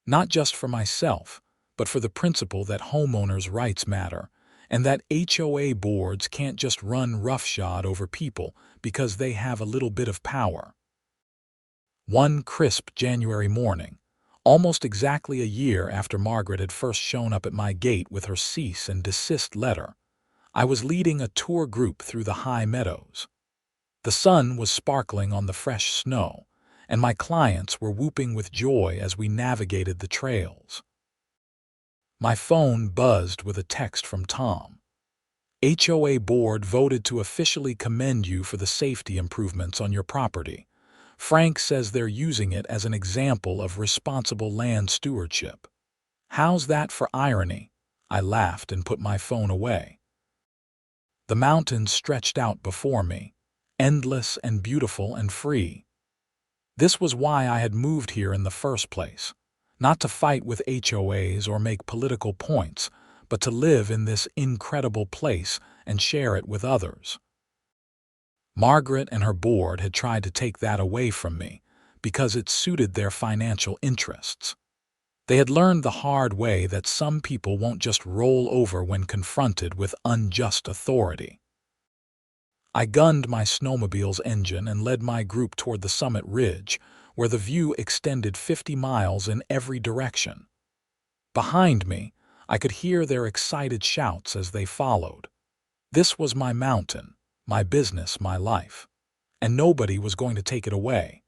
Not just for myself, but for the principle that homeowners' rights matter, and that HOA boards can't just run roughshod over people because they have a little bit of power. One crisp January morning, almost exactly a year after Margaret had first shown up at my gate with her cease and desist letter, I was leading a tour group through the high meadows. The sun was sparkling on the fresh snow, and my clients were whooping with joy as we navigated the trails. My phone buzzed with a text from Tom. "HOA board voted to officially commend you for the safety improvements on your property. Frank says they're using it as an example of responsible land stewardship." How's that for irony? I laughed and put my phone away. The mountains stretched out before me, endless and beautiful and free. This was why I had moved here in the first place. Not to fight with HOAs or make political points, but to live in this incredible place and share it with others. Margaret and her board had tried to take that away from me because it suited their financial interests. They had learned the hard way that some people won't just roll over when confronted with unjust authority. I gunned my snowmobile's engine and led my group toward the summit ridge, where the view extended 50 miles in every direction. Behind me, I could hear their excited shouts as they followed. This was my mountain, my business, my life, and nobody was going to take it away.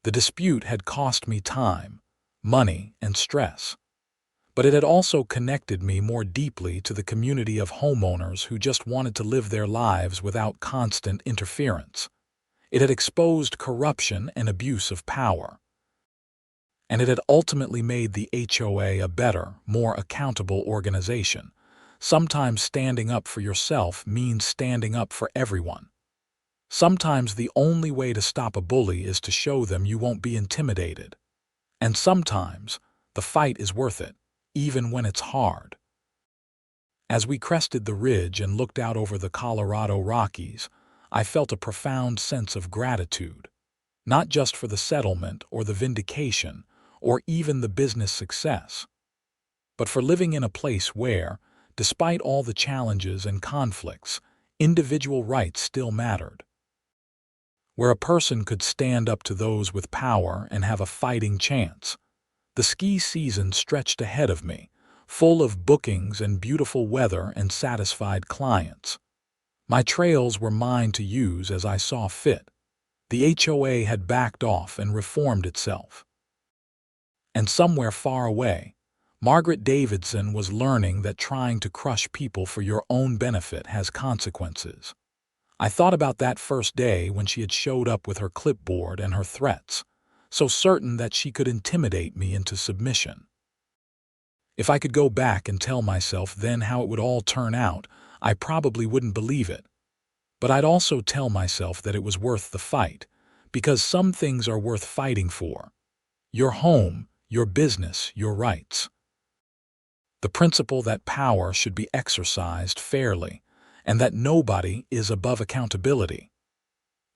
The dispute had cost me time, money, and stress, but it had also connected me more deeply to the community of homeowners who just wanted to live their lives without constant interference. It had exposed corruption and abuse of power, and it had ultimately made the HOA a better, more accountable organization. Sometimes standing up for yourself means standing up for everyone. Sometimes the only way to stop a bully is to show them you won't be intimidated. And sometimes the fight is worth it, even when it's hard. As we crested the ridge and looked out over the Colorado Rockies, I felt a profound sense of gratitude, not just for the settlement or the vindication or even the business success, but for living in a place where, despite all the challenges and conflicts, individual rights still mattered. Where a person could stand up to those with power and have a fighting chance. The ski season stretched ahead of me, full of bookings and beautiful weather and satisfied clients. My trails were mine to use as I saw fit. The HOA had backed off and reformed itself. And somewhere far away, Margaret Davidson was learning that trying to crush people for your own benefit has consequences. I thought about that first day when she had showed up with her clipboard and her threats, so certain that she could intimidate me into submission. If I could go back and tell myself then how it would all turn out, I probably wouldn't believe it. But I'd also tell myself that it was worth the fight, because some things are worth fighting for. Your home, your business, your rights. The principle that power should be exercised fairly, and that nobody is above accountability.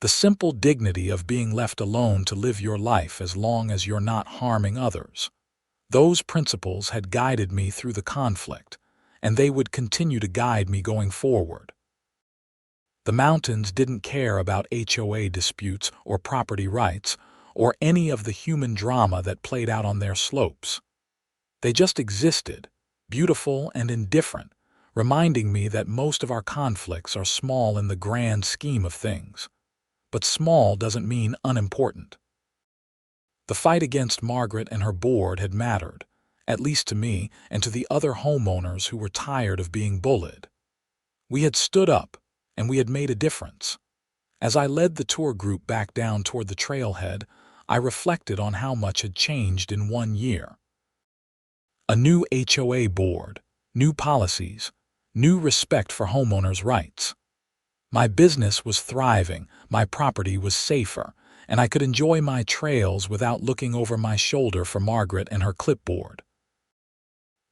The simple dignity of being left alone to live your life as long as you're not harming others. Those principles had guided me through the conflict, and they would continue to guide me going forward. The mountains didn't care about HOA disputes or property rights or any of the human drama that played out on their slopes. They just existed, beautiful and indifferent, reminding me that most of our conflicts are small in the grand scheme of things. But small doesn't mean unimportant. The fight against Margaret and her board had mattered, at least to me and to the other homeowners who were tired of being bullied. We had stood up, and we had made a difference. As I led the tour group back down toward the trailhead, I reflected on how much had changed in 1 year. A new HOA board, new policies, new respect for homeowners' rights. My business was thriving, my property was safer, and I could enjoy my trails without looking over my shoulder for Margaret and her clipboard.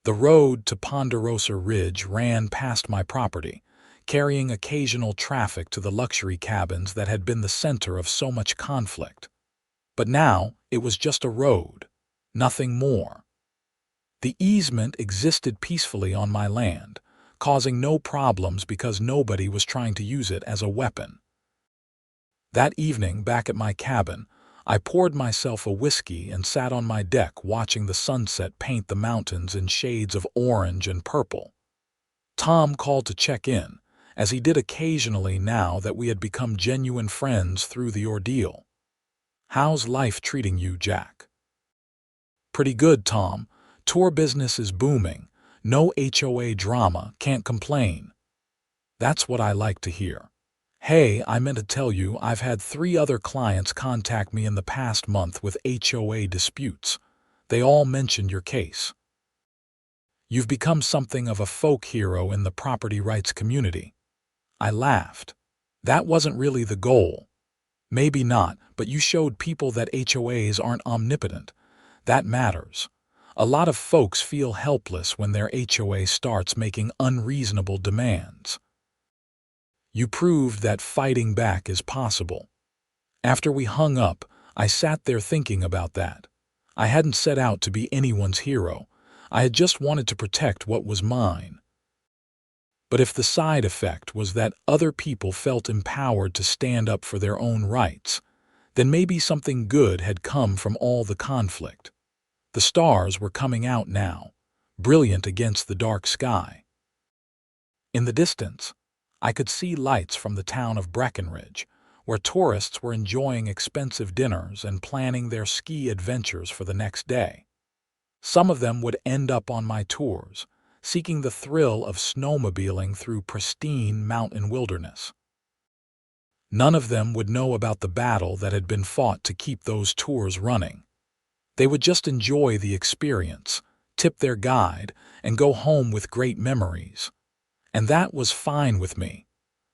The road to Ponderosa Ridge ran past my property, carrying occasional traffic to the luxury cabins that had been the center of so much conflict. But now it was just a road, nothing more. The easement existed peacefully on my land, causing no problems because nobody was trying to use it as a weapon. That evening, back at my cabin, I poured myself a whiskey and sat on my deck watching the sunset paint the mountains in shades of orange and purple. Tom called to check in, as he did occasionally now that we had become genuine friends through the ordeal. "How's life treating you, Jack?" "Pretty good, Tom. Tour business is booming. No HOA drama, can't complain." "That's what I like to hear. Hey, I meant to tell you I've had 3 other clients contact me in the past month with HOA disputes. They all mentioned your case. You've become something of a folk hero in the property rights community." I laughed. That wasn't really the goal. Maybe not, but you showed people that HOAs aren't omnipotent. That matters. A lot of folks feel helpless when their HOA starts making unreasonable demands. You proved that fighting back is possible. After we hung up, I sat there thinking about that. I hadn't set out to be anyone's hero. I had just wanted to protect what was mine. But if the side effect was that other people felt empowered to stand up for their own rights, then maybe something good had come from all the conflict. The stars were coming out now, brilliant against the dark sky. In the distance, I could see lights from the town of Breckenridge, where tourists were enjoying expensive dinners and planning their ski adventures for the next day. Some of them would end up on my tours, seeking the thrill of snowmobiling through pristine mountain wilderness. None of them would know about the battle that had been fought to keep those tours running. They would just enjoy the experience, tip their guide, and go home with great memories. And that was fine with me.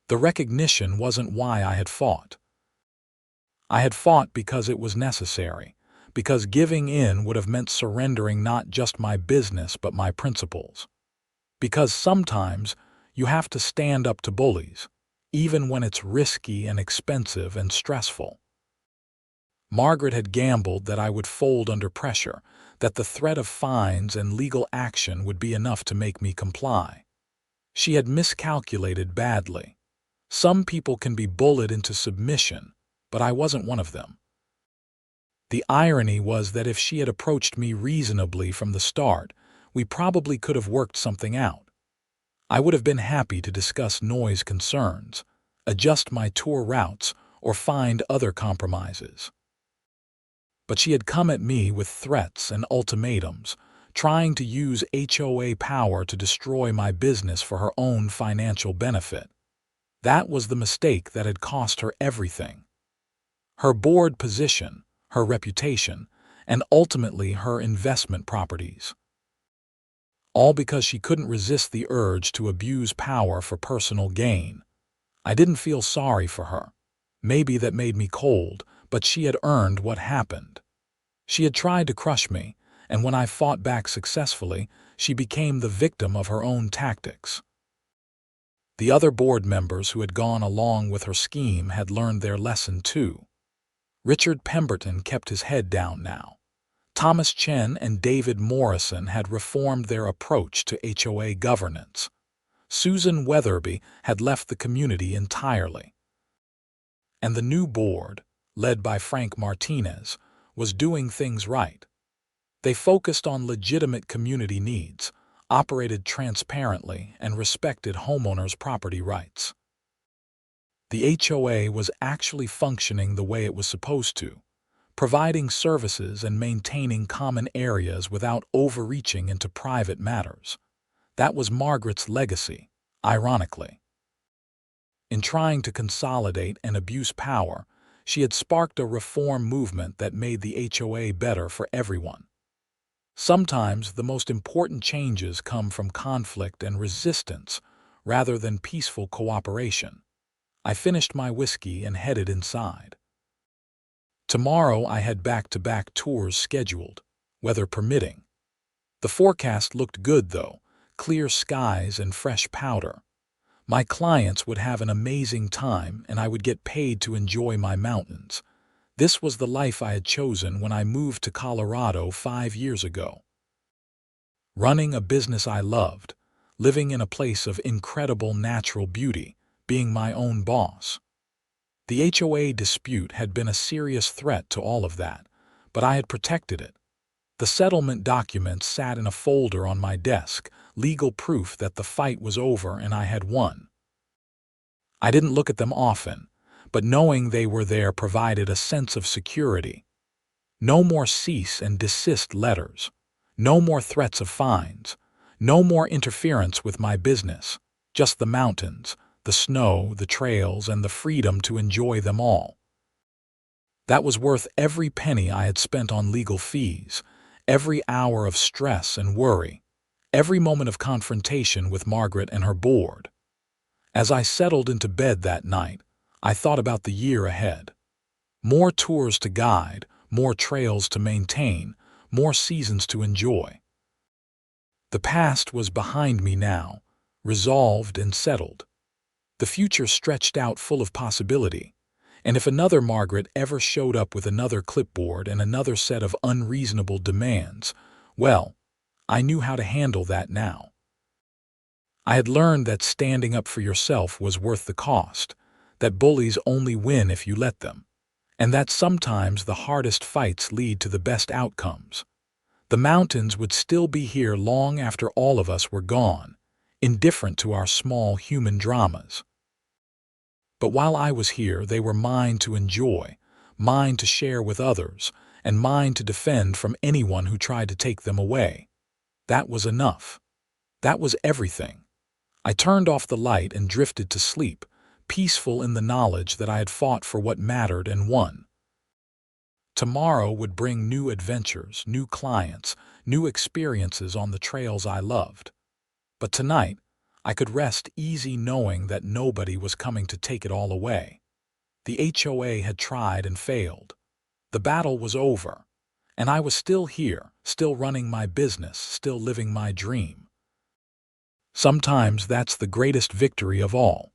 The recognition wasn't why I had fought. I had fought because it was necessary, because giving in would have meant surrendering not just my business but my principles. Because sometimes you have to stand up to bullies, even when it's risky and expensive and stressful. Margaret had gambled that I would fold under pressure, that the threat of fines and legal action would be enough to make me comply. She had miscalculated badly. Some people can be bullied into submission, but I wasn't one of them. The irony was that if she had approached me reasonably from the start, we probably could have worked something out. I would have been happy to discuss noise concerns, adjust my tour routes, or find other compromises. But she had come at me with threats and ultimatums, trying to use HOA power to destroy my business for her own financial benefit. That was the mistake that had cost her everything. Her board position, her reputation, and ultimately her investment properties. All because she couldn't resist the urge to abuse power for personal gain. I didn't feel sorry for her. Maybe that made me cold, but she had earned what happened. She had tried to crush me, and when I fought back successfully, she became the victim of her own tactics. The other board members who had gone along with her scheme had learned their lesson too. Richard Pemberton kept his head down now. Thomas Chen and David Morrison had reformed their approach to HOA governance. Susan Weatherby had left the community entirely. And the new board, led by Frank Martinez, was doing things right. They focused on legitimate community needs, operated transparently, and respected homeowners' property rights. The HOA was actually functioning the way it was supposed to, providing services and maintaining common areas without overreaching into private matters. That was Margaret's legacy, ironically. In trying to consolidate and abuse power, she had sparked a reform movement that made the HOA better for everyone. Sometimes the most important changes come from conflict and resistance rather than peaceful cooperation. I finished my whiskey and headed inside. Tomorrow I had back-to-back tours scheduled, weather permitting. The forecast looked good though, clear skies and fresh powder. My clients would have an amazing time and I would get paid to enjoy my mountains. This was the life I had chosen when I moved to Colorado 5 years ago. Running a business I loved, living in a place of incredible natural beauty, being my own boss. The HOA dispute had been a serious threat to all of that, but I had protected it. The settlement documents sat in a folder on my desk, legal proof that the fight was over and I had won. I didn't look at them often, but knowing they were there provided a sense of security. No more cease and desist letters. No more threats of fines. No more interference with my business. Just the mountains, the snow, the trails, and the freedom to enjoy them all. That was worth every penny I had spent on legal fees, every hour of stress and worry, every moment of confrontation with Margaret and her board. As I settled into bed that night, I thought about the year ahead. More tours to guide, more trails to maintain, more seasons to enjoy. The past was behind me now, resolved and settled. The future stretched out full of possibility, and if another Margaret ever showed up with another clipboard and another set of unreasonable demands, well, I knew how to handle that now. I had learned that standing up for yourself was worth the cost, that bullies only win if you let them, and that sometimes the hardest fights lead to the best outcomes. The mountains would still be here long after all of us were gone, indifferent to our small human dramas. But while I was here, they were mine to enjoy, mine to share with others, and mine to defend from anyone who tried to take them away. That was enough. That was everything. I turned off the light and drifted to sleep, peaceful in the knowledge that I had fought for what mattered and won. Tomorrow would bring new adventures, new clients, new experiences on the trails I loved. But tonight, I could rest easy knowing that nobody was coming to take it all away. The HOA had tried and failed. The battle was over, and I was still here, still running my business, still living my dream. Sometimes that's the greatest victory of all.